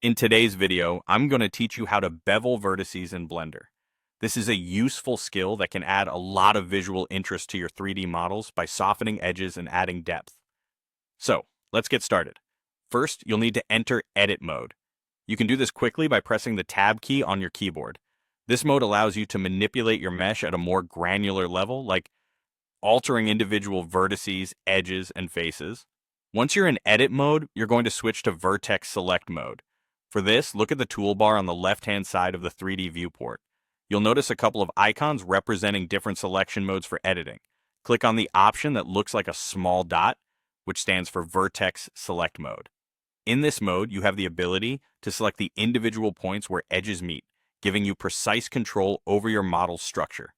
In today's video, I'm going to teach you how to bevel vertices in Blender. This is a useful skill that can add a lot of visual interest to your 3D models by softening edges and adding depth. So, let's get started. First, you'll need to enter Edit mode. You can do this quickly by pressing the Tab key on your keyboard. This mode allows you to manipulate your mesh at a more granular level, like altering individual vertices, edges, and faces. Once you're in Edit mode, you're going to switch to Vertex Select mode. For this, look at the toolbar on the left-hand side of the 3D viewport. You'll notice a couple of icons representing different selection modes for editing. Click on the option that looks like a small dot, which stands for Vertex Select mode. In this mode, you have the ability to select the individual points where edges meet, giving you precise control over your model's structure.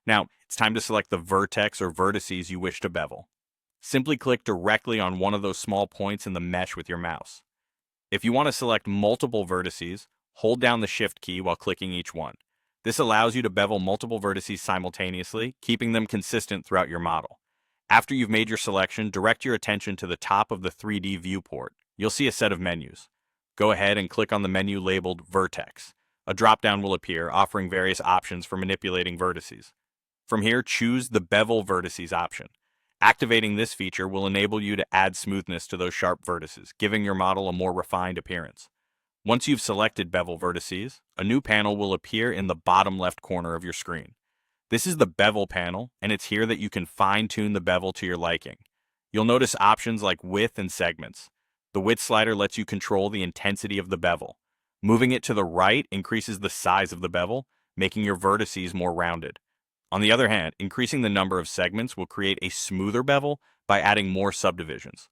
Now, it's time to select the vertex or vertices you wish to bevel. Simply click directly on one of those small points in the mesh with your mouse. If you want to select multiple vertices, hold down the Shift key while clicking each one. This allows you to bevel multiple vertices simultaneously, keeping them consistent throughout your model. After you've made your selection, direct your attention to the top of the 3D viewport. You'll see a set of menus. Go ahead and click on the menu labeled Vertex. A drop-down will appear, offering various options for manipulating vertices. From here, choose the Bevel Vertices option. Activating this feature will enable you to add smoothness to those sharp vertices, giving your model a more refined appearance. Once you've selected bevel vertices, a new panel will appear in the bottom left corner of your screen. This is the bevel panel, and it's here that you can fine-tune the bevel to your liking. You'll notice options like width and segments. The width slider lets you control the intensity of the bevel. Moving it to the right increases the size of the bevel, making your vertices more rounded. On the other hand, increasing the number of segments will create a smoother bevel by adding more subdivisions.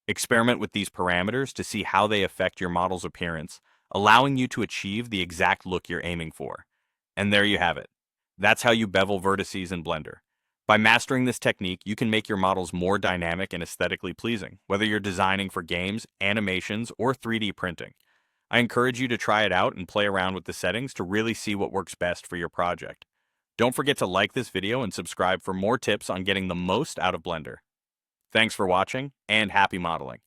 Experiment with these parameters to see how they affect your model's appearance, allowing you to achieve the exact look you're aiming for. And there you have it. That's how you bevel vertices in Blender. By mastering this technique, you can make your models more dynamic and aesthetically pleasing, whether you're designing for games, animations, or 3D printing. I encourage you to try it out and play around with the settings to really see what works best for your project. Don't forget to like this video and subscribe for more tips on getting the most out of Blender. Thanks for watching, and happy modeling.